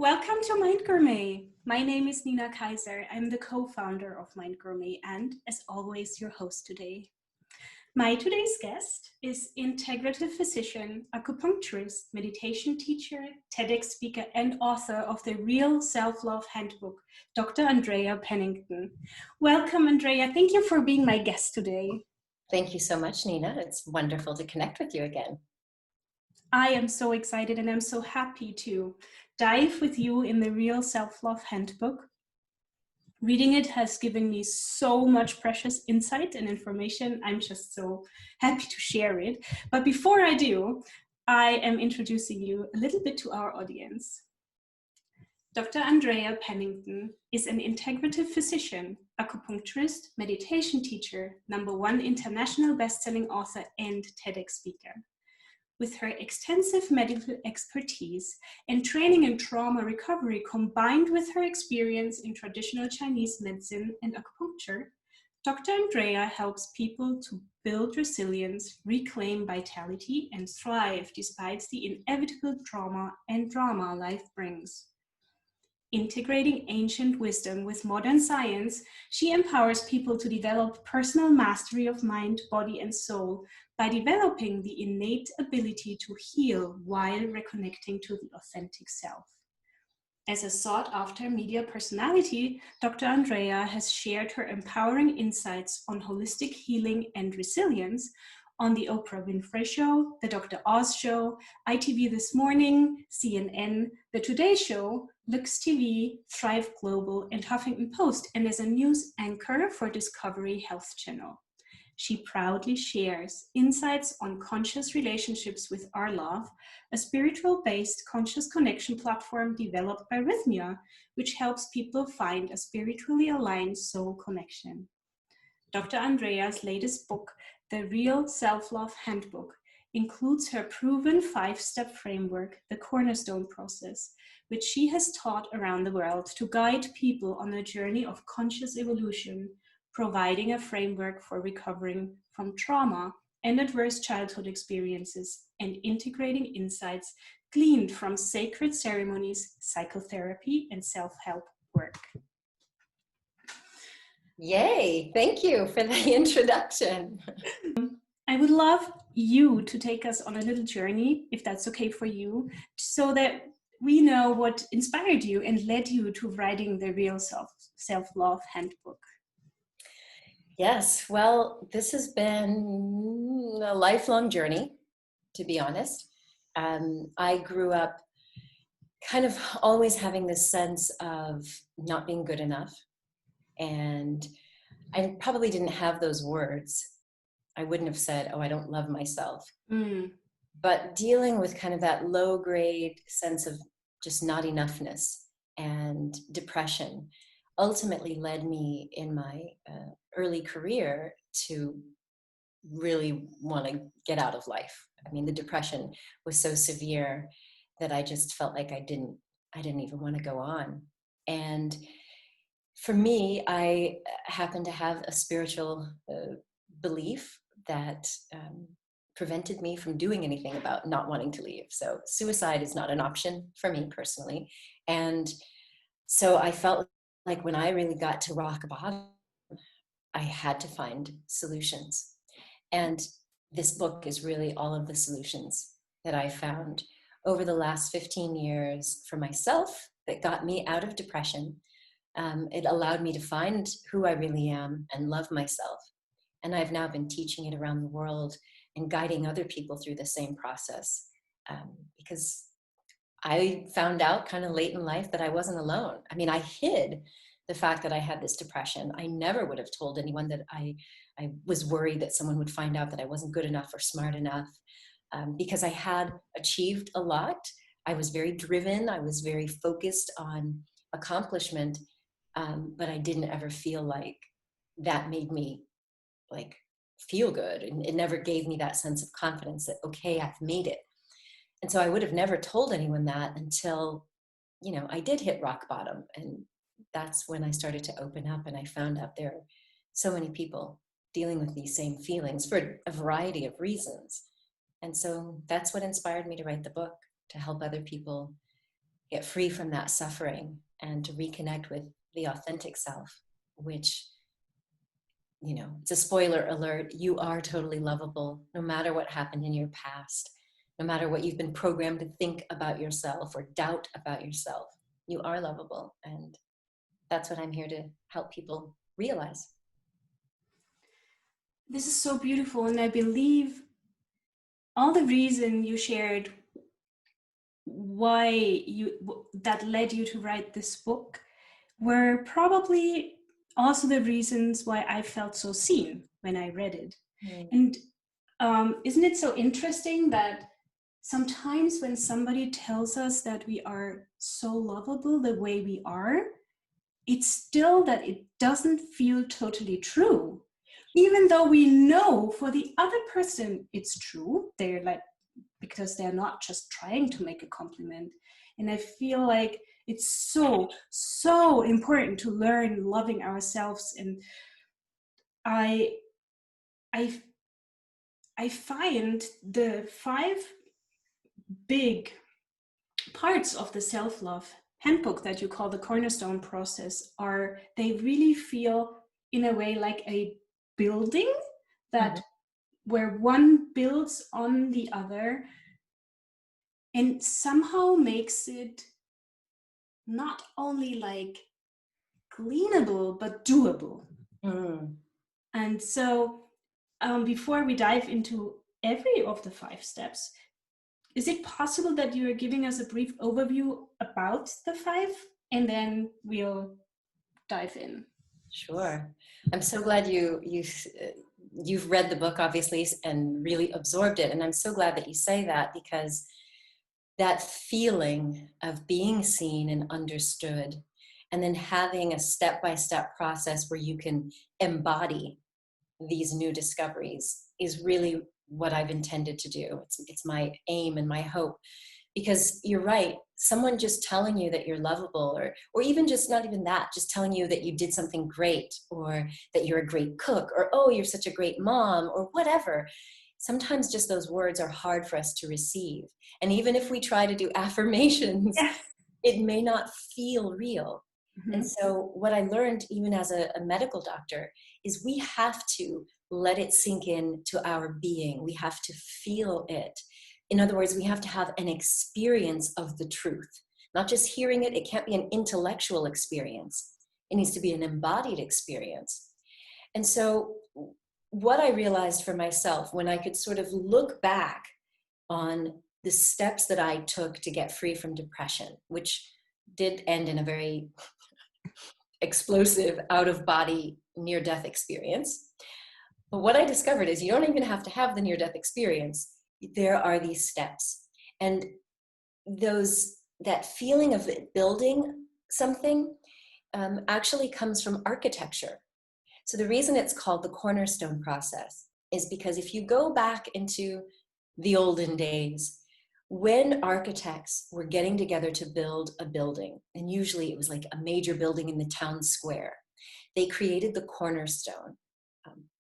Welcome to Mind Gourmet. My name is Nina Kaiser. I'm the co-founder of Mind Gourmet and, as always, your host today. My today's guest is integrative physician, acupuncturist, meditation teacher, TEDx speaker, and author of the Real Self-Love Handbook, Dr. Andrea Pennington. Welcome, Andrea. Thank you for being my guest today. Thank you so much, Nina. It's wonderful to connect with you again. I am so excited and I'm so happy to dive with you in the Real Self-Love Handbook. Reading it has given me so much precious insight and information. I'm just so happy to share it. But before I do, I am introducing you a little bit to our audience. Dr. Andrea Pennington is an integrative physician, acupuncturist, meditation teacher, #1 international best-selling author, and TEDx speaker. With her extensive medical expertise and training in trauma recovery combined with her experience in traditional Chinese medicine and acupuncture, Dr. Andrea helps people to build resilience, reclaim vitality, and thrive despite the inevitable trauma and drama life brings. Integrating ancient wisdom with modern science, she empowers people to develop personal mastery of mind, body, and soul by developing the innate ability to heal while reconnecting to the authentic self. As a sought-after media personality, Dr. Andrea has shared her empowering insights on holistic healing and resilience on the Oprah Winfrey Show, The Dr. Oz Show, ITV This Morning, CNN, The Today Show, Lux TV, Thrive Global, and Huffington Post, and as a news anchor for Discovery Health Channel. She proudly shares insights on conscious relationships with Our Love, a spiritual-based conscious connection platform developed by Rhythmia, which helps people find a spiritually aligned soul connection. Dr. Andrea's latest book, The Real Self-Love Handbook, includes her proven 5-step framework, the Cornerstone Process, which she has taught around the world to guide people on a journey of conscious evolution, providing a framework for recovering from trauma and adverse childhood experiences and integrating insights gleaned from sacred ceremonies, psychotherapy, and self-help work. Yay, thank you for the introduction. I would love you to take us on a little journey, if that's okay for you, so that we know what inspired you and led you to writing the Real Self-Love Handbook. Yes, well, this has been a lifelong journey, to be honest. I grew up kind of always having this sense of not being good enough. And I probably didn't have those words. I wouldn't have said, oh, I don't love myself. But dealing with kind of that low grade sense of just not enoughness and depression ultimately led me in my early career to really want to get out of life. I mean, the depression was so severe that I just felt like I didn't even want to go on. And for me, I happen to have a spiritual belief that prevented me from doing anything about not wanting to leave. So suicide is not an option for me personally. And so I felt like when I really got to rock bottom, I had to find solutions. And this book is really all of the solutions that I found over the last 15 years for myself that got me out of depression. It allowed me to find who I really am and love myself. And I've now been teaching it around the world and guiding other people through the same process because I found out kind of late in life that I wasn't alone. I mean, I hid the fact that I had this depression. I never would have told anyone that I was worried that someone would find out that I wasn't good enough or smart enough because I had achieved a lot. I was very driven. I was very focused on accomplishment, but I didn't ever feel like that made me like feel good. And it never gave me that sense of confidence that, okay, I've made it. And so I would have never told anyone that until, you know, I did hit rock bottom. And that's when I started to open up and I found out there are so many people dealing with these same feelings for a variety of reasons. And so that's what inspired me to write the book, to help other people get free from that suffering and to reconnect with the authentic self, which, you know, it's a spoiler alert, you are totally lovable no matter what happened in your past, no matter what you've been programmed to think about yourself or doubt about yourself. You are lovable, and that's what I'm here to help people realize. This is so beautiful, and I believe all the reason you shared why that led you to write this book were probably also the reasons why I felt so seen when I read it. And isn't it so interesting that sometimes when somebody tells us that we are so lovable the way we are, it's still that it doesn't feel totally true. Even though we know for the other person it's true, they're like, because they're not just trying to make a compliment. And I feel like it's so important to learn loving ourselves. And I find the 5 big parts of the self-love handbook that you call the cornerstone process they really feel in a way like a building that where one builds on the other and somehow makes it not only like cleanable but doable. And so before we dive into every of the 5 steps, is it possible that you are giving us a brief overview about the 5 and then we'll dive in? Sure. I'm so glad you've read the book, obviously, and really absorbed it. And I'm so glad that you say that, because that feeling of being seen and understood, and then having a step-by-step process where you can embody these new discoveries is really what I've intended to do. It's my aim and my hope. Because you're right, someone just telling you that you're lovable, or even just not even that, just telling you that you did something great, or that you're a great cook, or oh, you're such a great mom, or whatever. Sometimes just those words are hard for us to receive. And even if we try to do affirmations, Yes. it may not feel real. And so what I learned, even as a medical doctor, is we have to let it sink in to our being. We have to feel it. In other words, we have to have an experience of the truth, not just hearing it. It can't be an intellectual experience. It needs to be an embodied experience. And so what I realized for myself when I could sort of look back on the steps that I took to get free from depression, which did end in a very explosive out-of-body near-death experience. But what I discovered is you don't even have to have the near-death experience. There are these steps, and that feeling of building something actually comes from architecture. So the reason it's called the cornerstone process is because if you go back into the olden days, when architects were getting together to build a building, and usually it was like a major building in the town square, they created the cornerstone.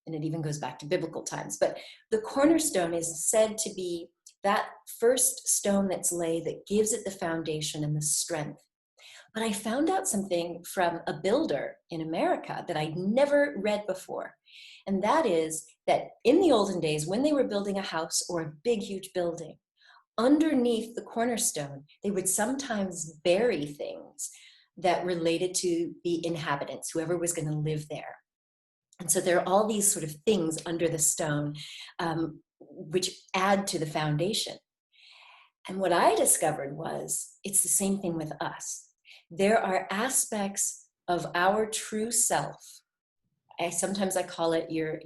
And it even goes back to biblical times. But the cornerstone is said to be that first stone that's laid that gives it the foundation and the strength. But I found out something from a builder in America that I'd never read before. And that is that in the olden days, when they were building a house or a big, huge building, underneath the cornerstone, they would sometimes bury things that related to the inhabitants, whoever was going to live there. And so there are all these sort of things under the stone, which add to the foundation. And what I discovered was it's the same thing with us. There are aspects of our true self. Sometimes I call it your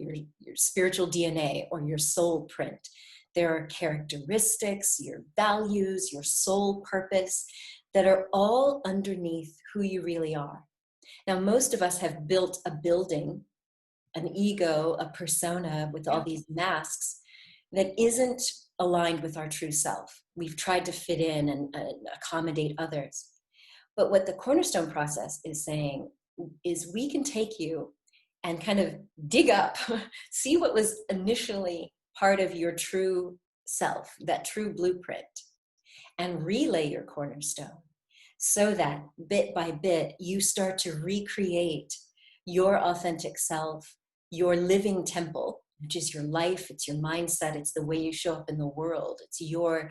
spiritual DNA or your soul print. There are characteristics, your values, your soul purpose that are all underneath who you really are. Now, most of us have built a building, an ego, a persona with all these masks that isn't aligned with our true self. We've tried to fit in and accommodate others. But what the cornerstone process is saying is we can take you and kind of dig up, see what was initially part of your true self, that true blueprint, and relay your cornerstone. so that bit by bit, you start to recreate your authentic self, your living temple, which is your life, it's your mindset, it's the way you show up in the world, it's your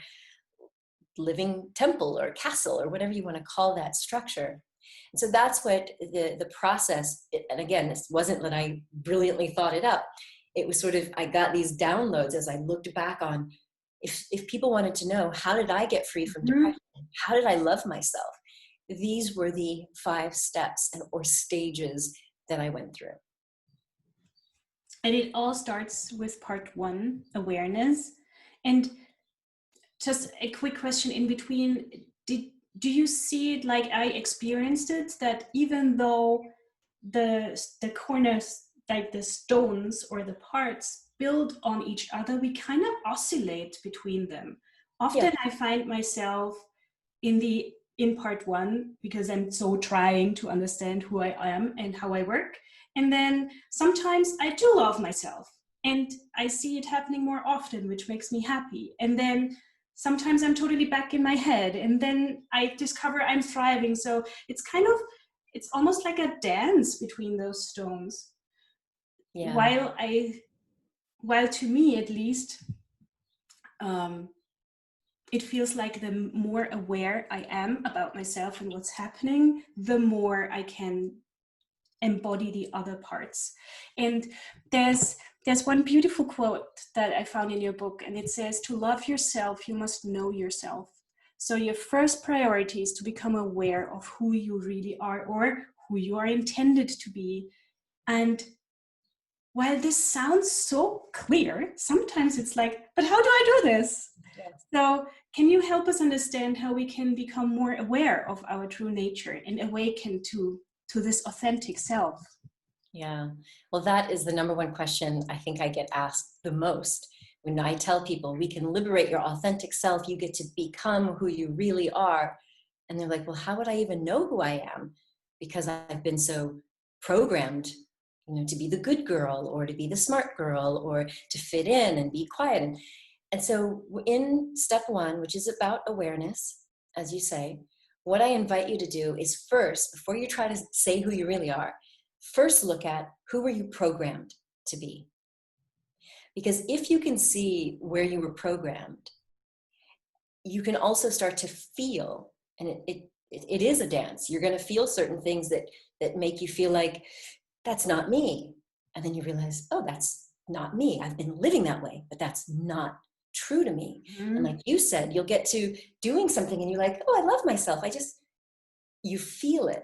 living temple or castle or whatever you want to call that structure. And so that's what the process, and again, this wasn't that I brilliantly thought it up. It was sort of, I got these downloads as I looked back on, if people wanted to know, how did I get free from depression? How did I love myself? These were the 5 steps or stages that I went through. And it all starts with part 1, awareness. And just a quick question in between, do you see it like I experienced it, that even though the corners, like the stones or the parts, build on each other, we kind of oscillate between them? Often I find myself in part 1 because I'm so trying to understand who I am and how I work. And then sometimes I do love myself and I see it happening more often, which makes me happy. And then sometimes I'm totally back in my head, and then I discover I'm thriving. So it's almost like a dance between those stones. Yeah. While to me at least, it feels like the more aware I am about myself and what's happening, the more I can embody the other parts. And there's one beautiful quote that I found in your book, and it says, to love yourself, you must know yourself. So your first priority is to become aware of who you really are, or who you are intended to be. And while this sounds so clear, sometimes it's like, but how do I do this? Yes. So can you help us understand how we can become more aware of our true nature and awaken to this authentic self? Yeah, well, that is the number one question I think I get asked the most. When I tell people we can liberate your authentic self, you get to become who you really are. And they're like, well, how would I even know who I am? Because I've been so programmed, to be the good girl or to be the smart girl or to fit in and be quiet. And so in step 1, which is about awareness, as you say, what I invite you to do is first, before you try to say who you really are, first look at who were you programmed to be. Because if you can see where you were programmed, you can also start to feel, and it is a dance. You're going to feel certain things that make you feel like, that's not me. And then you realize, oh, that's not me. I've been living that way, but that's not true to me. Mm-hmm. And like you said, you'll get to doing something and you're like, oh, I love myself. You feel it.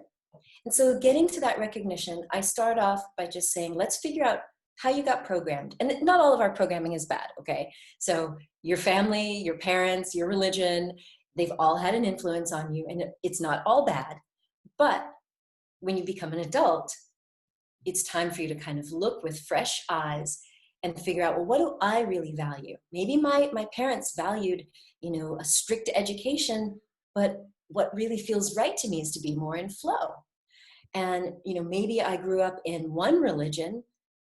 And so getting to that recognition, I start off by just saying, let's figure out how you got programmed. And not all of our programming is bad, okay? So your family, your parents, your religion, they've all had an influence on you, and it's not all bad. But when you become an adult, it's time for you to kind of look with fresh eyes and figure out, well, what do I really value? Maybe my parents valued, a strict education, but what really feels right to me is to be more in flow. And, maybe I grew up in one religion,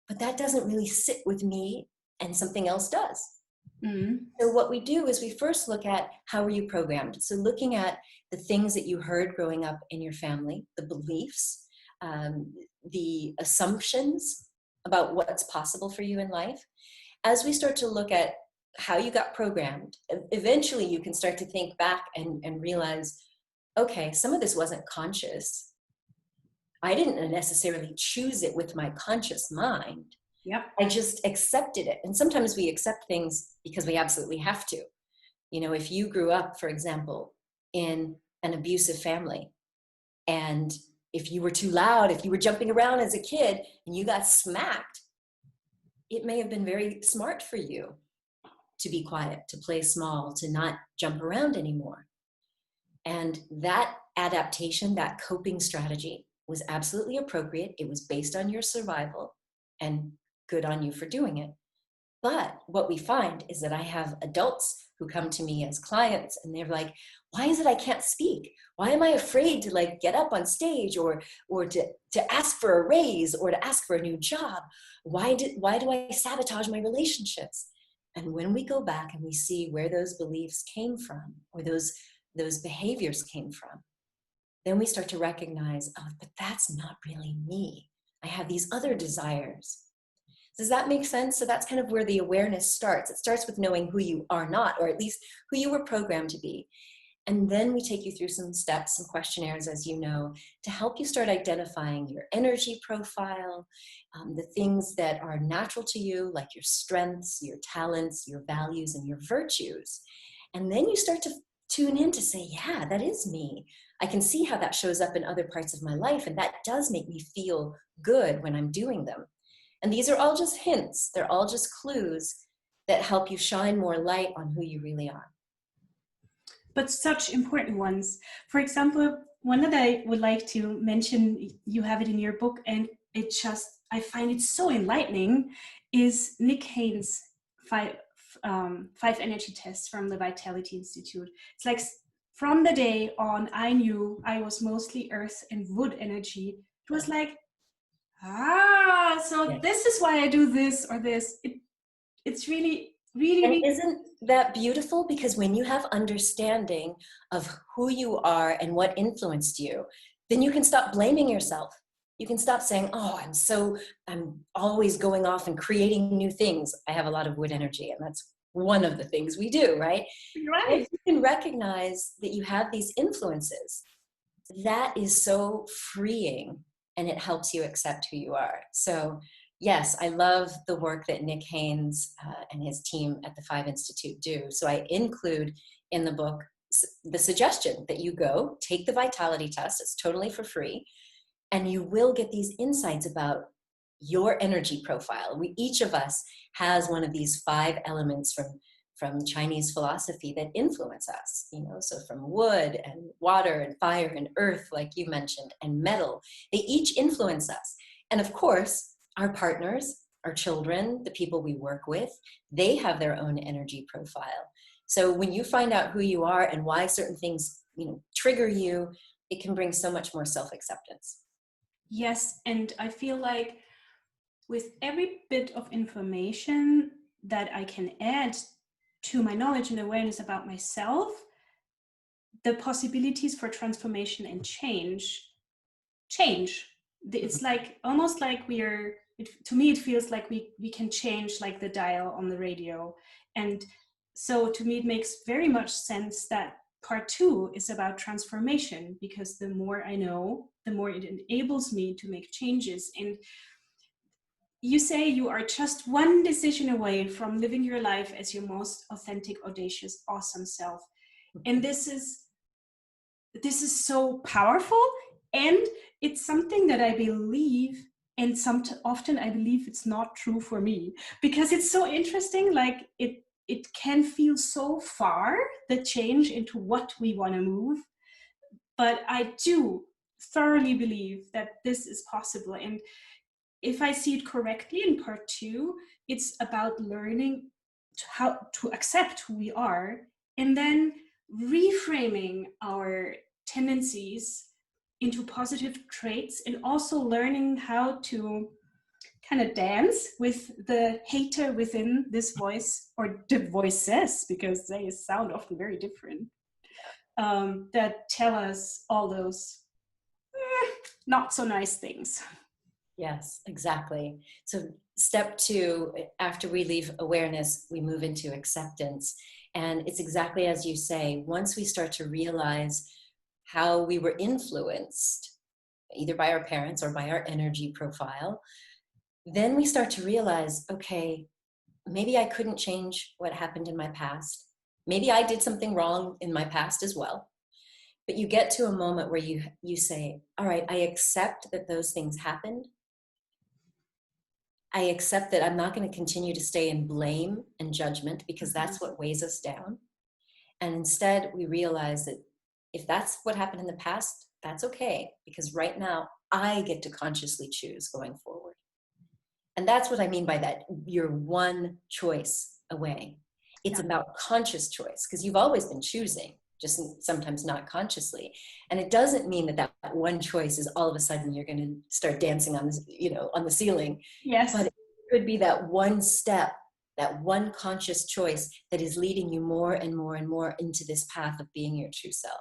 but that doesn't really sit with me and something else does. Mm-hmm. So what we do is we first look at how were you programmed? So looking at the things that you heard growing up in your family, the beliefs, the assumptions about what's possible for you in life. As we start to look at how you got programmed, eventually you can start to think back and realize, okay, some of this wasn't conscious. I didn't necessarily choose it with my conscious mind. Yep. I just accepted it. And sometimes we accept things because we absolutely have to. If you grew up, for example, in an abusive family, and if you were too loud, if you were jumping around as a kid and you got smacked, it may have been very smart for you to be quiet, to play small, to not jump around anymore. And that adaptation, that coping strategy was absolutely appropriate. It was based on your survival, and good on you for doing it. But what we find is that I have adults who come to me as clients and they're like, why is it I can't speak? Why am I afraid to get up on stage or to ask for a raise or to ask for a new job? Why do I sabotage my relationships? And when we go back and we see where those beliefs came from or those behaviors came from, then we start to recognize, oh, but that's not really me. I have these other desires. Does that make sense? So that's kind of where the awareness starts. It starts with knowing who you are not, or at least who you were programmed to be. And then we take you through some steps, some questionnaires, as you know, to help you start identifying your energy profile, the things that are natural to you, like your strengths, your talents, your values, and your virtues. And then you start to tune in to say, yeah, that is me. I can see how that shows up in other parts of my life, and that does make me feel good when I'm doing them. And these are all just hints. They're all just clues that help you shine more light on who you really are. But such important ones. For example, one that I would like to mention, you have it in your book, and I find it so enlightening, is Nick Haynes' five energy tests from the Vitality Institute. It's like from the day on, I knew I was mostly earth and wood energy. It was like, so this is why I do this or this. It's really, really, and really. Isn't that beautiful? Because when you have understanding of who you are and what influenced you, then you can stop blaming yourself. You can stop saying, oh, I'm always going off and creating new things. I have a lot of wood energy, and that's one of the things we do, right? Right. Once you can recognize that you have these influences, that is so freeing, and it helps you accept who you are. So yes, I love the work that Nick Haynes and his team at the Five Institute do. So I include in the book the suggestion that you go take the vitality test. It's totally for free. And you will get these insights about your energy profile. Each of us has one of these 5 elements from Chinese philosophy that influence us, so from wood and water and fire and earth, like you mentioned, and metal, they each influence us. And of course, our partners, our children, the people we work with, they have their own energy profile. So when you find out who you are and why certain things, trigger you, it can bring so much more self-acceptance. Yes, and I feel like with every bit of information that I can add to my knowledge and awareness about myself, the possibilities for transformation and change. It's like almost like to me it feels like we can change like the dial on the radio. And so to me it makes very much sense that part 2 is about transformation, because the more I know, the more it enables me to make changes. And you say you are just one decision away from living your life as your most authentic, audacious, awesome self. And this is so powerful, and it's something that I believe, and often I believe it's not true for me, because it's so interesting. Like it can feel so far, the change into what we want to move, but I do thoroughly believe that this is possible. And if I see it correctly in part 2, it's about learning how to accept who we are, and then reframing our tendencies into positive traits, and also learning how to kind of dance with the hater within this voice, or the voices, because they sound often very different, that tell us all those not so nice things. Yes, exactly. So step 2, after we leave awareness, we move into acceptance. And it's exactly as you say, once we start to realize how we were influenced, either by our parents or by our energy profile, then we start to realize, okay, maybe I couldn't change what happened in my past. Maybe I did something wrong in my past as well. But you get to a moment where you say, all right, I accept that those things happened. I accept that I'm not going to continue to stay in blame and judgment, because that's what weighs us down. And instead, we realize that if that's what happened in the past, that's okay, because right now I get to consciously choose going forward. And that's what I mean by that. You're one choice away. It's about conscious choice, because you've always been choosing, just sometimes not consciously. And it doesn't mean that one choice is all of a sudden you're going to start dancing on on the ceiling. Yes. But it could be that one step, that one conscious choice that is leading you more and more and more into this path of being your true self.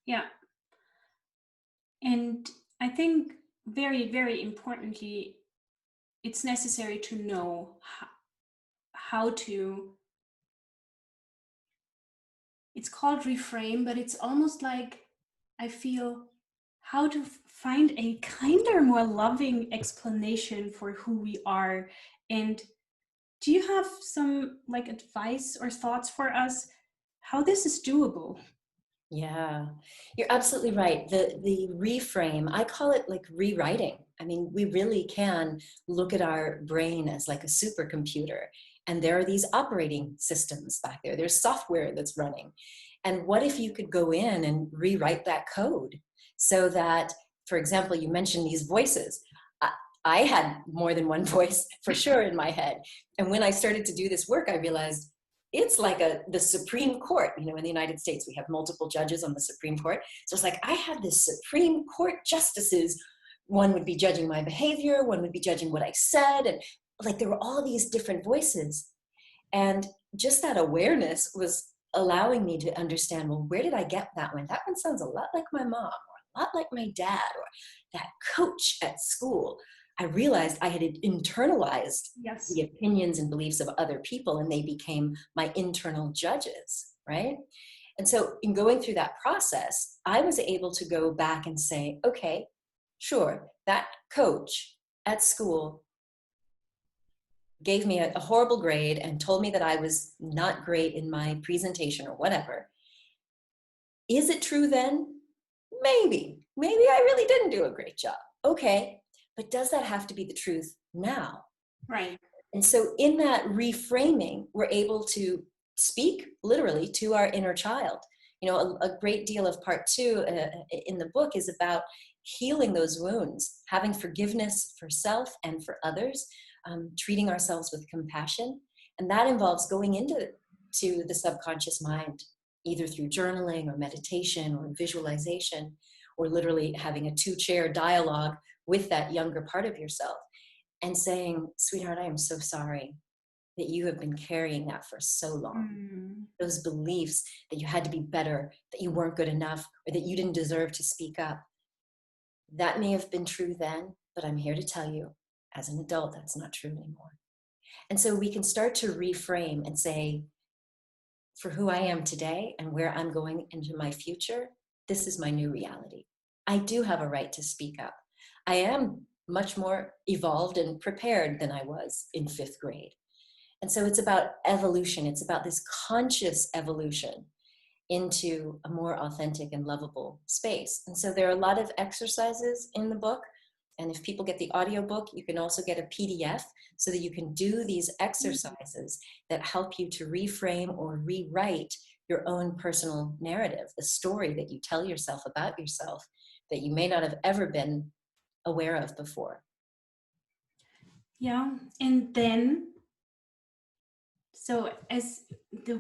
Yeah. And I think very, very importantly, it's necessary to know how to, it's called reframe, but it's almost like I feel how to find a kinder, more loving explanation for who we are. And do you have some like advice or thoughts for us how this is doable? Yeah, you're absolutely right. The reframe, I call it like rewriting. I mean, we really can look at our brain as like a supercomputer, and there are these operating systems back there. There's software that's running. And what if you could go in and rewrite that code so that, for example, you mentioned these voices. I, I had more than one voice for sure in my head. And when I started to do this work, I realized it's like the Supreme Court. You know, in the United States, we have multiple judges on the Supreme Court. So it's like I have this Supreme Court justices. One would be judging my behavior, one would be judging what I said. And like there were all these different voices. And just that awareness was allowing me to understand, well, where did I get that one? That one sounds a lot like my mom, or a lot like my dad, or that coach at school. I realized I had internalized Yes. the opinions and beliefs of other people, and they became my internal judges, right? And so, in going through that process, I was able to go back and say, okay, sure, that coach at school gave me a horrible grade and told me that I was not great in my presentation or whatever. Is it true then? Maybe. Maybe I really didn't do a great job. Okay. But does that have to be the truth now? Right. And so, in that reframing, we're able to speak literally to our inner child. You know, a great deal of part two in the book is about healing those wounds, having forgiveness for self and for others, treating ourselves with compassion. And that involves going into the subconscious mind, either through journaling or meditation or visualization, or literally having a two-chair dialogue with that younger part of yourself and saying, sweetheart, I am so sorry that you have been carrying that for so long. Those beliefs that you had to be better, that you weren't good enough, or that you didn't deserve to speak up. That may have been true then, but I'm here to tell you, as an adult, that's not true anymore. And so we can start to reframe and say, for who I am today and where I'm going into my future, this is my new reality. I do have a right to speak up. I am much more evolved and prepared than I was in 5th grade. And so it's about evolution. It's about this conscious evolution into a more authentic and lovable space. And so there are a lot of exercises in the book. And if people get the audiobook, you can also get a PDF so that you can do these exercises that help you to reframe or rewrite your own personal narrative, the story that you tell yourself about yourself that you may not have ever been aware of before. Yeah. And then, so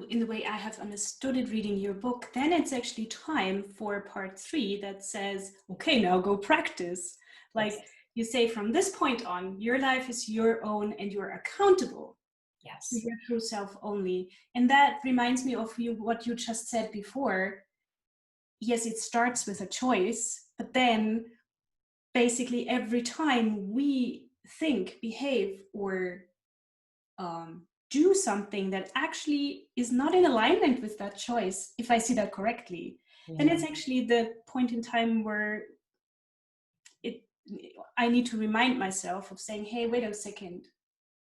in the way I have understood it reading your book, then it's actually time for part 3 that says, okay, now go practice. Like Yes. you say, from this point on, your life is your own and you're accountable Yes. to your true self only. And that reminds me of what you just said before. Yes, it starts with a choice, but then basically every time we think, behave, or do something that actually is not in alignment with that choice, if I see that correctly, then it's actually the point in time where I need to remind myself of saying, hey, wait a second,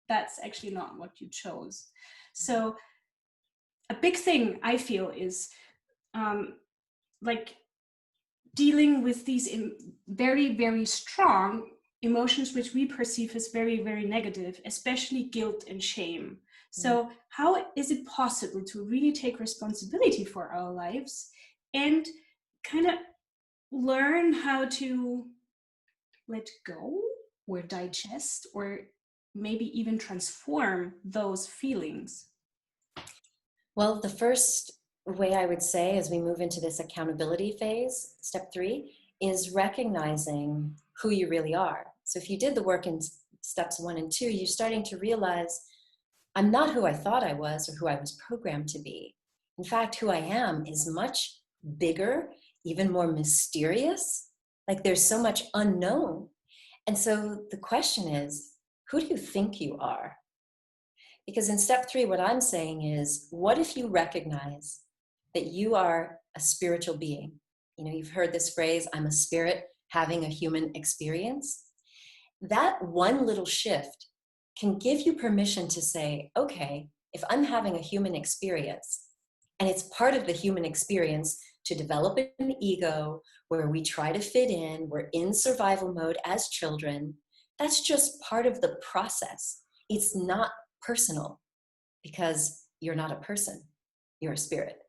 that's actually not what you chose. So a big thing I feel is like dealing with these very, very strong emotions which we perceive as very, very negative, especially guilt and shame. So how is it possible to really take responsibility for our lives and kind of learn how to let go or digest or maybe even transform those feelings? Well, the first way I would say as we move into this accountability phase, step 3, is recognizing who you really are. So if you did the work in steps 1 and 2, you're starting to realize I'm not who I thought I was or who I was programmed to be. In fact, who I am is much bigger even more mysterious. Like there's so much unknown. And so the question is, who do you think you are? Because in step 3, what I'm saying is, what if you recognize that you are a spiritual being? You know, you've heard this phrase, I'm a spirit having a human experience. That one little shift can give you permission to say, okay, if I'm having a human experience, and it's part of the human experience to develop an ego where we try to fit in, we're in survival mode as children, that's just part of the process. It's not personal, because you're not a person, you're a spirit.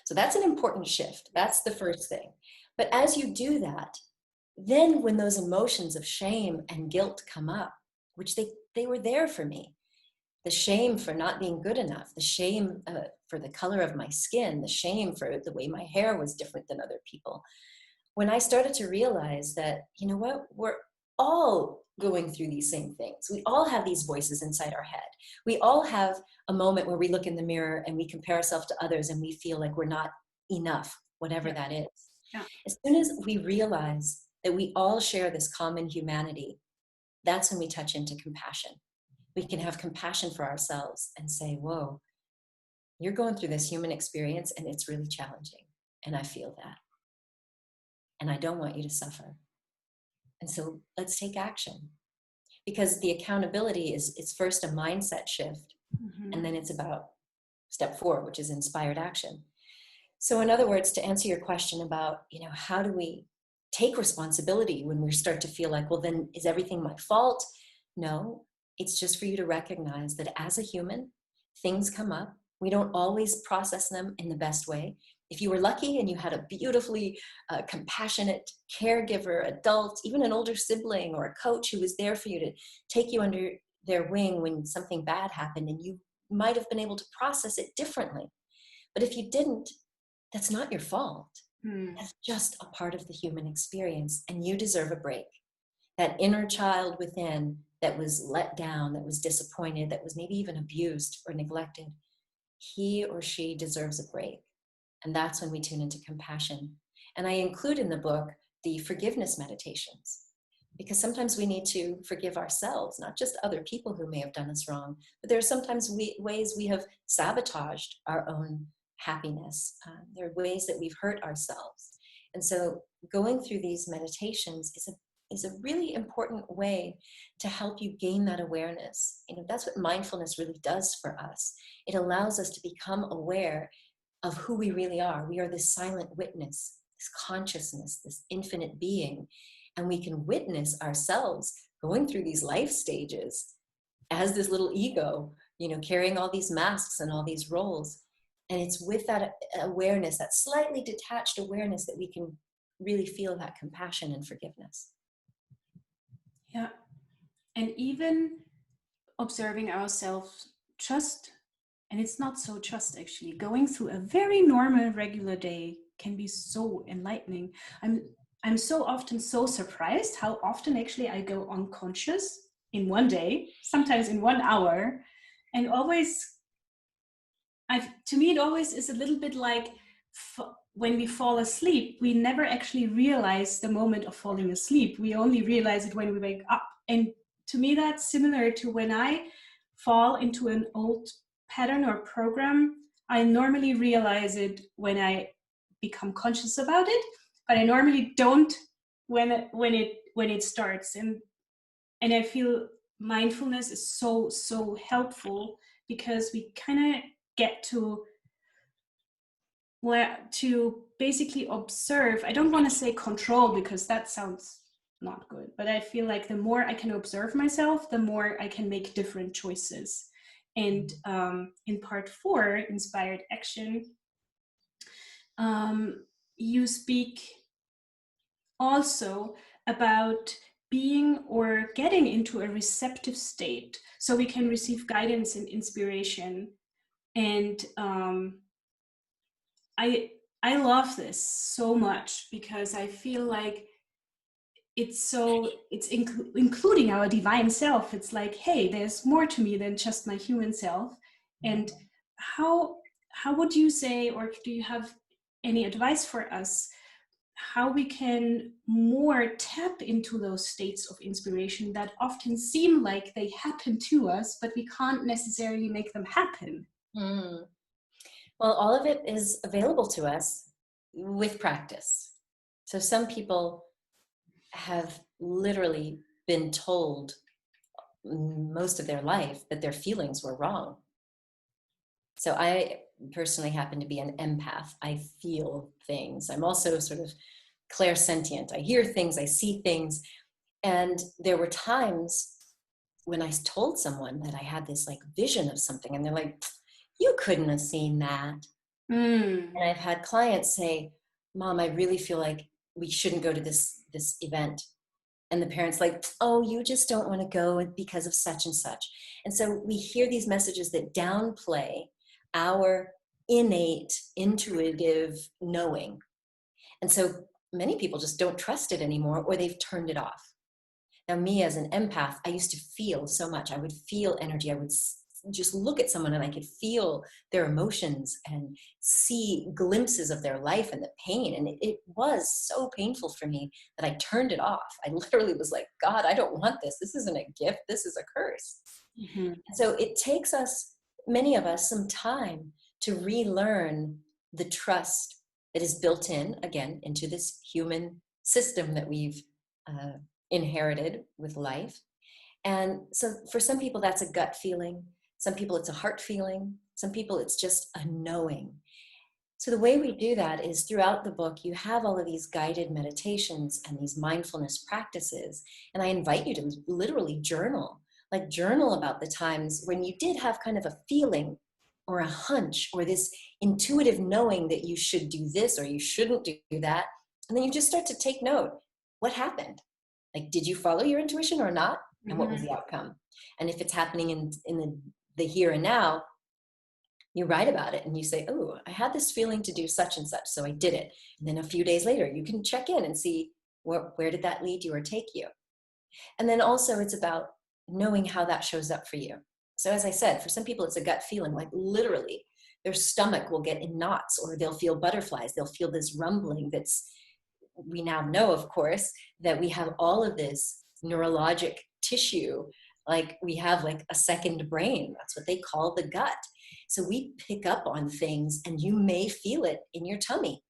So that's an important shift. That's the first thing. But as you do that, then when those emotions of shame and guilt come up, which they were there for me, the shame for not being good enough, the shame for the color of my skin, the shame for the way my hair was different than other people. When I started to realize that, you know what, we're all going through these same things. We all have these voices inside our head. We all have a moment where we look in the mirror and we compare ourselves to others and we feel like we're not enough, whatever that is. Yeah. As soon as we realize that we all share this common humanity, that's when we touch into compassion. We can have compassion for ourselves and say, whoa, you're going through this human experience and it's really challenging. And I feel that. And I don't want you to suffer. And so let's take action. Because the accountability it's first a mindset shift, and then it's about step 4, which is inspired action. So in other words, to answer your question about, you know, how do we take responsibility when we start to feel like, well, then is everything my fault? No, it's just for you to recognize that as a human, things come up. We don't always process them in the best way. If you were lucky and you had a beautifully compassionate caregiver, adult, even an older sibling or a coach who was there for you to take you under their wing when something bad happened, and you might have been able to process it differently. But if you didn't, that's not your fault. That's just a part of the human experience, and you deserve a break. That inner child within that was let down, that was disappointed, that was maybe even abused or neglected, he or she deserves a break. And that's when we tune into compassion. And I include in the book the forgiveness meditations, because sometimes we need to forgive ourselves, not just other people who may have done us wrong, but there are sometimes ways we have sabotaged our own happiness. There are ways that we've hurt ourselves. And so going through these meditations is a really important way to help you gain that awareness. You know, that's what mindfulness really does for us. It allows us to become aware of who we really are. We are this silent witness, this consciousness, this infinite being, and we can witness ourselves going through these life stages as this little ego, you know, carrying all these masks and all these roles. And it's with that awareness, that slightly detached awareness, that we can really feel that compassion and forgiveness. Yeah. And even observing ourselves and it's not so just actually, going through a very normal, regular day can be so enlightening. I'm so often so surprised how often actually I go unconscious in one day, sometimes in 1 hour, and always, to me, it always is a little bit like when we fall asleep, we never actually realize the moment of falling asleep. We only realize it when we wake up. And to me, that's similar to when I fall into an old pattern or program. I normally realize it when I become conscious about it, but I normally don't when it starts. And I feel mindfulness is so helpful, because we kind of get to basically observe. I don't want to say control, because that sounds not good, but I feel like the more I can observe myself, the more I can make different choices. And in part 4, inspired action, you speak also about being or getting into a receptive state so we can receive guidance and inspiration. And I love this so much, because I feel like it's including our divine self. It's like, hey, there's more to me than just my human self. And how would you say, or do you have any advice for us how we can more tap into those states of inspiration that often seem like they happen to us, but we can't necessarily make them happen. Mm. Well, all of it is available to us with practice. So some people have literally been told most of their life that their feelings were wrong. So I personally happen to be an empath. I feel things. I'm also sort of clairsentient. I hear things, I see things. And there were times when I told someone that I had this like vision of something, and they're like, you couldn't have seen that. Mm. And I've had clients say, Mom, I really feel like we shouldn't go to this event. And the parents like, oh, you just don't want to go because of such and such. And so we hear these messages that downplay our innate, intuitive knowing. And so many people just don't trust it anymore, or they've turned it off. Now, me as an empath, I used to feel so much. I would feel energy. I would just look at someone and I could feel their emotions and see glimpses of their life and the pain. And it was so painful for me that I turned it off. I literally was like, God, I don't want this. This isn't a gift. This is a curse. Mm-hmm. And so it takes us, many of us, some time to relearn the trust that is built in, again, into this human system that we've inherited with life. And so for some people, that's a gut feeling. Some people, it's a heart feeling. Some people, it's just a knowing. So the way we do that is throughout the book, you have all of these guided meditations and these mindfulness practices. And I invite you to literally journal, like journal about the times when you did have kind of a feeling or a hunch or this intuitive knowing that you should do this or you shouldn't do that. And then you just start to take note. What happened? Like, did you follow your intuition or not? And what was the outcome? And if it's happening in the here and now, you write about it and you say, oh, I had this feeling to do such and such, so I did it. And then a few days later, you can check in and see where did that lead you or take you. And then also it's about knowing how that shows up for you. So as I said, for some people, it's a gut feeling, like literally their stomach will get in knots or they'll feel butterflies. They'll feel this rumbling we now know, of course, that we have all of this neurologic tissue, like we have like a second brain. That's what they call the gut. So we pick up on things and you may feel it in your tummy.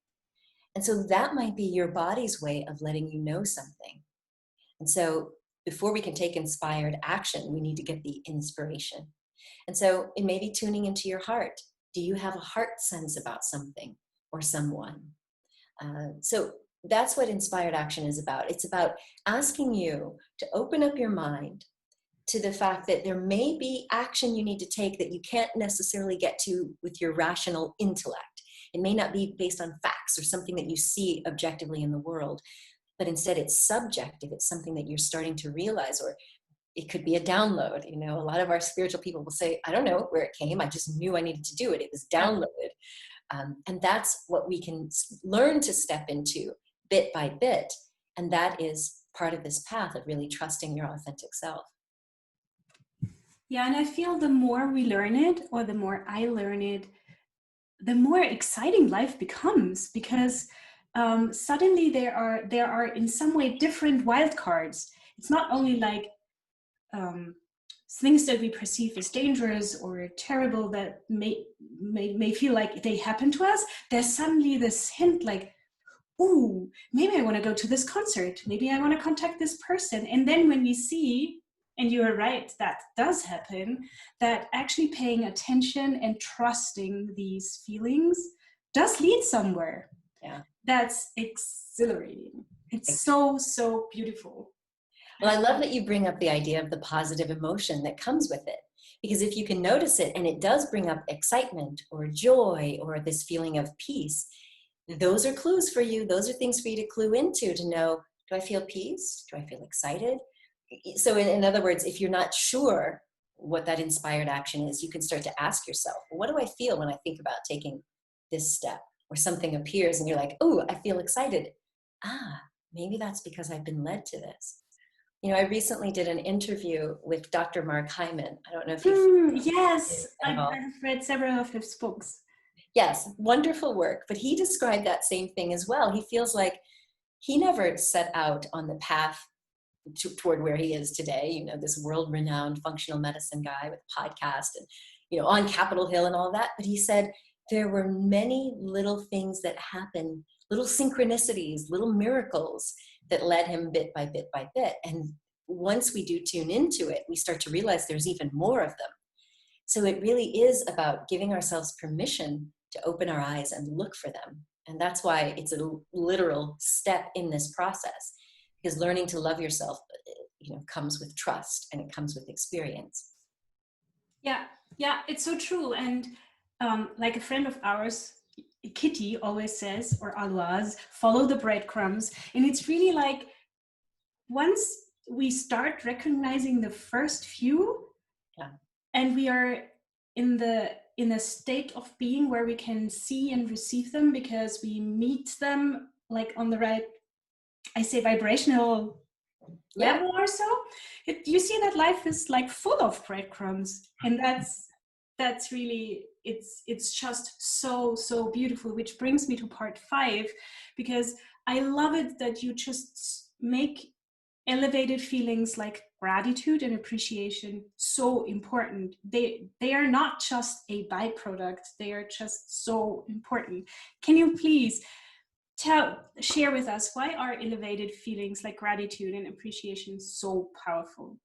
And so that might be your body's way of letting you know something. And so before we can take inspired action, we need to get the inspiration. And so it may be tuning into your heart. Do you have a heart sense about something or someone? So that's what inspired action is about. It's about asking you to open up your mind to the fact that there may be action you need to take that you can't necessarily get to with your rational intellect. It may not be based on facts or something that you see objectively in the world, but instead it's subjective. It's something that you're starting to realize, or it could be a download. You know, a lot of our spiritual people will say, I don't know where it came. I just knew I needed to do it. It was downloaded. And that's what we can learn to step into bit by bit. And that is part of this path of really trusting your authentic self. Yeah, and I feel the more we learn it, or the more I learn it, the more exciting life becomes, because suddenly there are in some way different wildcards. It's not only like things that we perceive as dangerous or terrible that may feel like they happen to us. There's suddenly this hint like, ooh, maybe I want to go to this concert. Maybe I want to contact this person. And then when we see, and you are right, that does happen, that actually paying attention and trusting these feelings does lead somewhere. Yeah. That's exhilarating. It's so, so beautiful. Well, I love that you bring up the idea of the positive emotion that comes with it. Because if you can notice it and it does bring up excitement or joy or this feeling of peace, those are clues for you. Those are things for you to clue into, to know, do I feel peace? Do I feel excited? So in other words, if you're not sure what that inspired action is, you can start to ask yourself, well, what do I feel when I think about taking this step? Or something appears and you're like, oh, I feel excited. Maybe that's because I've been led to this. You know, I recently did an interview with Dr. Mark Hyman. I don't know if you've yes, I've read several of his books. Yes, wonderful work. But he described that same thing as well. He feels like he never set out on the path toward where he is today, you know, this world-renowned functional medicine guy with a podcast and, you know, on Capitol Hill and all that. But he said there were many little things that happened, little synchronicities, little miracles that led him bit by bit by bit. And once we do tune into it, we start to realize there's even more of them. So it really is about giving ourselves permission to open our eyes and look for them. And that's why it's a literal step in this process, because learning to love yourself, you know, comes with trust and it comes with experience. Yeah, it's so true. And like a friend of ours, Kitty, always says, or Aloise, follow the breadcrumbs. And it's really like, once we start recognizing the first few, and we are in a state of being where we can see and receive them because we meet them like on the right, I say, vibrational level or so, you see that life is like full of breadcrumbs. And that's really, it's just so beautiful, which brings me to part 5, because I love it that you just make elevated feelings like gratitude and appreciation so important. They are not just a byproduct, they are just so important. Can you please share with us, why are elevated feelings like gratitude and appreciation so powerful?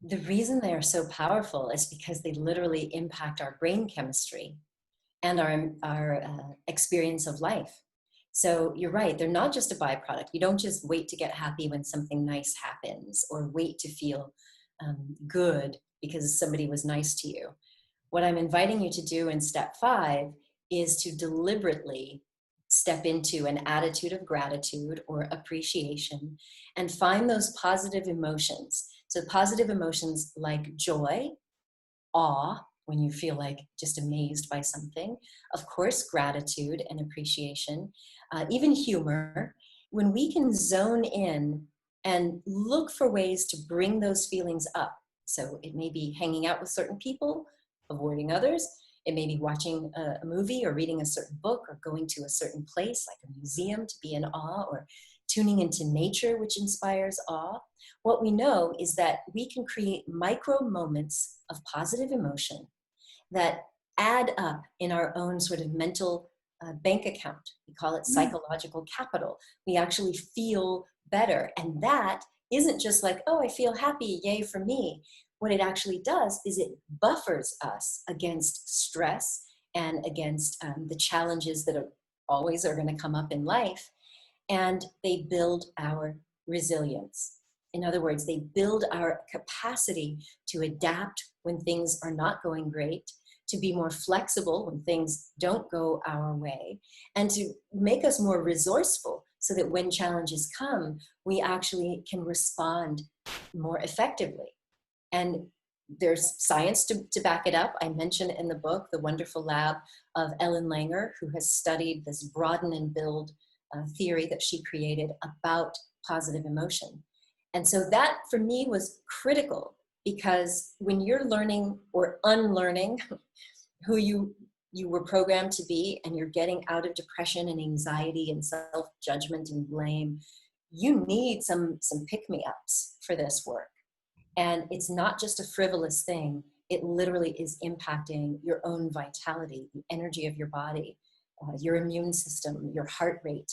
The reason they are so powerful is because they literally impact our brain chemistry and our experience of life. So you're right, they're not just a byproduct. You don't just wait to get happy when something nice happens, or wait to feel good because somebody was nice to you. What I'm inviting you to do in step 5 is to deliberately step into an attitude of gratitude or appreciation and find those positive emotions. So positive emotions like joy, awe, when you feel like just amazed by something, of course, gratitude and appreciation, even humor. When we can zone in and look for ways to bring those feelings up. So it may be hanging out with certain people, avoiding others. It may be watching a movie or reading a certain book or going to a certain place like a museum to be in awe, or tuning into nature, which inspires awe. What we know is that we can create micro moments of positive emotion that add up in our own sort of mental bank account. We call it psychological capital. We actually feel better. And that isn't just like, oh, I feel happy, yay for me. What it actually does is it buffers us against stress and against the challenges that always are going to come up in life. And they build our resilience. In other words, they build our capacity to adapt when things are not going great, to be more flexible when things don't go our way, and to make us more resourceful so that when challenges come, we actually can respond more effectively. And there's science to back it up. I mention in the book the wonderful lab of Ellen Langer, who has studied this broaden and build theory that she created about positive emotion. And so that for me was critical, because when you're learning or unlearning who you were programmed to be, and you're getting out of depression and anxiety and self-judgment and blame, you need some pick-me-ups for this work. And it's not just a frivolous thing. It literally is impacting your own vitality, the energy of your body, your immune system, your heart rate.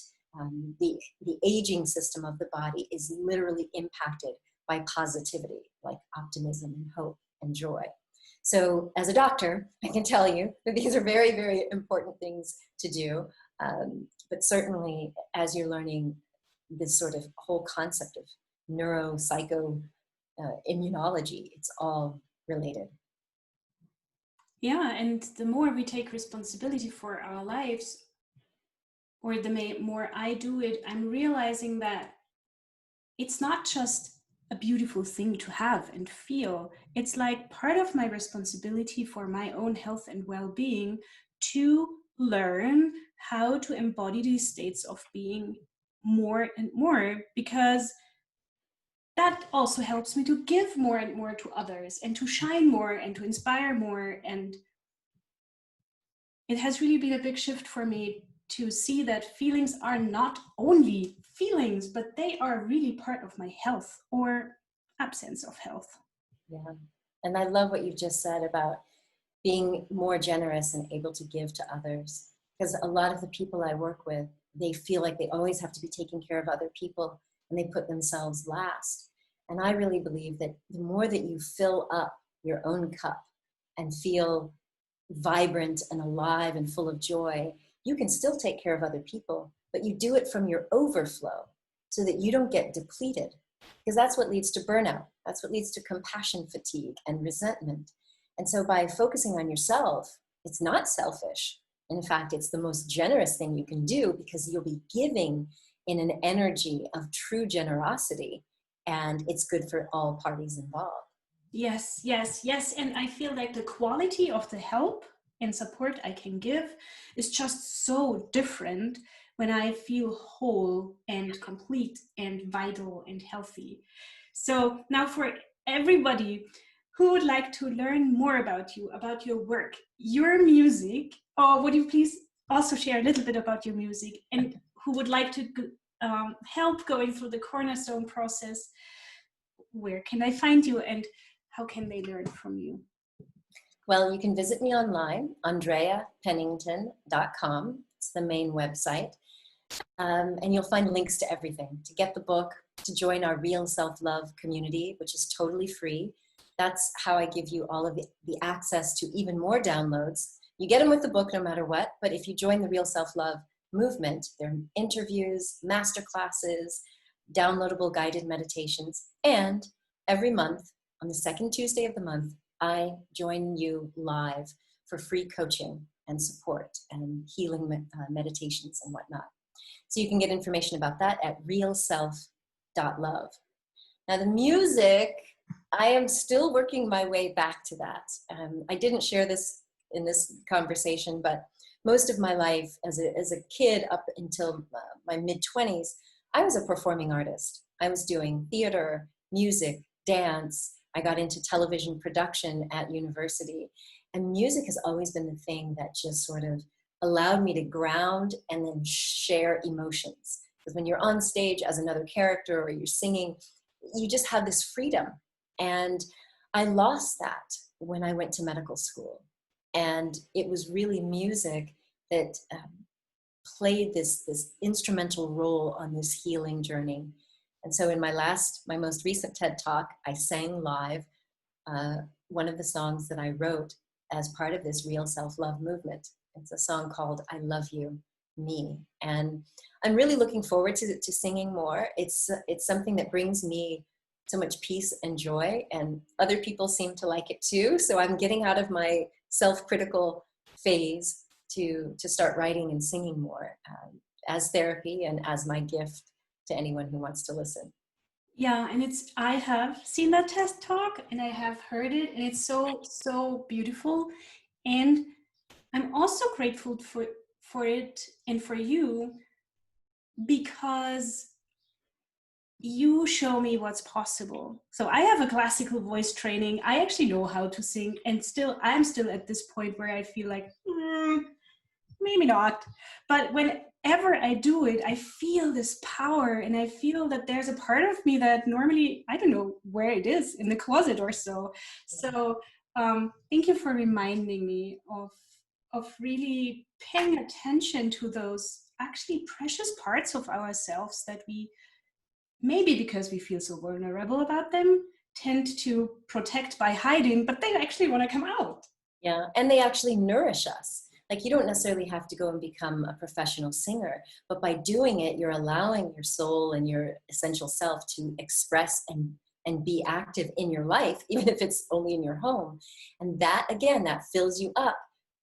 The aging system of the body is literally impacted by positivity, like optimism and hope and joy. So as a doctor, I can tell you that these are very, very important things to do. But certainly as you're learning this sort of whole concept of neuropsycho immunology, it's all related. Yeah, and the more we take responsibility for our lives, or the more I do it, I'm realizing that it's not just a beautiful thing to have and feel. It's like part of my responsibility for my own health and well-being to learn how to embody these states of being more and more, because that also helps me to give more and more to others and to shine more and to inspire more. And it has really been a big shift for me to see that feelings are not only feelings, but they are really part of my health or absence of health. Yeah. And I love what you just said about being more generous and able to give to others. Because a lot of the people I work with, they feel like they always have to be taking care of other people and they put themselves last. And I really believe that the more that you fill up your own cup and feel vibrant and alive and full of joy, you can still take care of other people, but you do it from your overflow so that you don't get depleted. Because that's what leads to burnout. That's what leads to compassion fatigue and resentment. And so by focusing on yourself, it's not selfish. In fact, it's the most generous thing you can do because you'll be giving in an energy of true generosity, and it's good for all parties involved. Yes, yes, yes. And I feel like the quality of the help and support I can give is just so different when I feel whole and complete and vital and healthy. So now for everybody who would like to learn more about you, about your work, your music, or would you please also share a little bit about your music, and who would like to help going through the Cornerstone process, where can I find you and how can they learn from you? Well, you can visit me online, andreapennington.com. It's the main website. And you'll find links to everything, to get the book, to join our Real Self-Love community, which is totally free. That's how I give you all of the access to even more downloads. You get them with the book no matter what, but if you join the Real Self-Love movement, there are interviews, masterclasses, downloadable guided meditations, and every month, on the second Tuesday of the month, I join you live for free coaching and support and healing meditations and whatnot. So you can get information about that at realself.love. Now the music, I am still working my way back to that. I didn't share this in this conversation, but most of my life as a kid up until my mid-20s, I was a performing artist. I was doing theater, music, dance. I got into television production at university. And music has always been the thing that just sort of allowed me to ground and then share emotions. Because when you're on stage as another character or you're singing, you just have this freedom. And I lost that when I went to medical school. And it was really music that played this instrumental role on this healing journey. And so in my most recent TED Talk, I sang live one of the songs that I wrote as part of this Real Self-Love movement. It's a song called I Love You, Me. And I'm really looking forward to singing more. It's something that brings me so much peace and joy, and other people seem to like it too. So I'm getting out of my self-critical phase to start writing and singing more as therapy and as my gift to anyone who wants to listen. Yeah, and I have seen that TED Talk and I have heard it, and it's so beautiful. And I'm also grateful for it and for you, because you show me what's possible. So I have a classical voice training. I actually know how to sing, and I'm still at this point where I feel like, maybe not. But whenever I do it, I feel this power, and I feel that there's a part of me that normally, I don't know where it is, in the closet or so. So thank you for reminding me of really paying attention to those actually precious parts of ourselves that we, maybe because we feel so vulnerable about them, tend to protect by hiding, but they actually want to come out. Yeah, and they actually nourish us. Like, you don't necessarily have to go and become a professional singer, but by doing it, you're allowing your soul and your essential self to express and be active in your life, even if it's only in your home. And that, again, that fills you up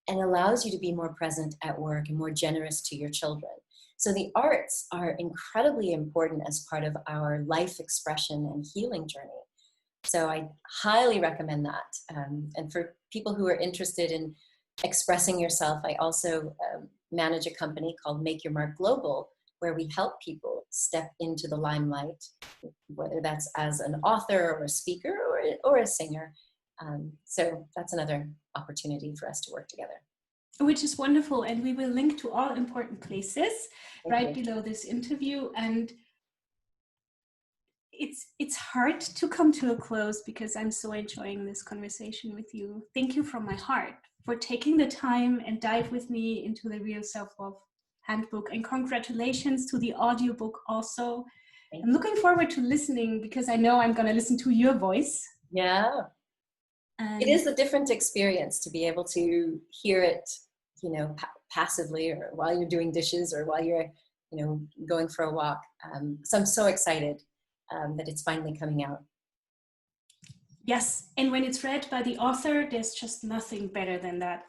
and allows you to be more present at work and more generous to your children. So the arts are incredibly important as part of our life expression and healing journey. So I highly recommend that. And for people who are interested in expressing yourself, I also manage a company called Make Your Mark Global, where we help people step into the limelight, whether that's as an author or a speaker or a singer. So that's another opportunity for us to work together. which is wonderful. And we will link to all important places right below this interview. And it's hard to come to a close because I'm so enjoying this conversation with you. Thank you from my heart for taking the time and dive with me into the Real Self-Love Handbook. And congratulations to the audiobook also. I'm looking forward to listening because I know I'm going to listen to your voice. Yeah. And it is a different experience to be able to hear it, you know, passively, or while you're doing dishes, or while you're, you know, going for a walk. So I'm so excited that it's finally coming out. Yes, and when it's read by the author, there's just nothing better than that.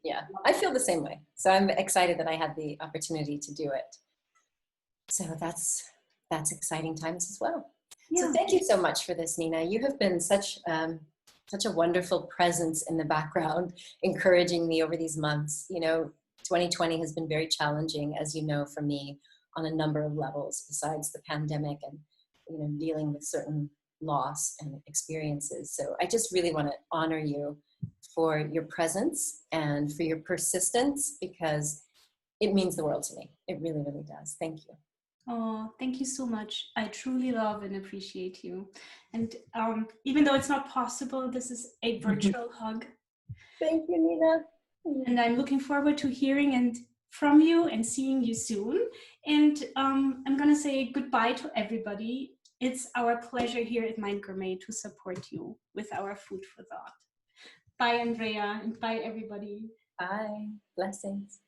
Yeah, I feel the same way. So I'm excited that I had the opportunity to do it. So that's exciting times as well. Yeah. So thank you so much for this, Nina. You have been such a wonderful presence in the background, encouraging me over these months. You know, 2020 has been very challenging, as you know, for me on a number of levels, besides the pandemic and, you know, dealing with certain loss and experiences. So I just really want to honor you for your presence and for your persistence, because it means the world to me. It really, really does. Thank you. Oh, thank you so much. I truly love and appreciate you. And even though it's not possible, this is a virtual hug. Thank you, Nina. And I'm looking forward to hearing from you and seeing you soon. And I'm going to say goodbye to everybody. It's our pleasure here at Mind Gourmet to support you with our food for thought. Bye, Andrea, and bye, everybody. Bye. Blessings.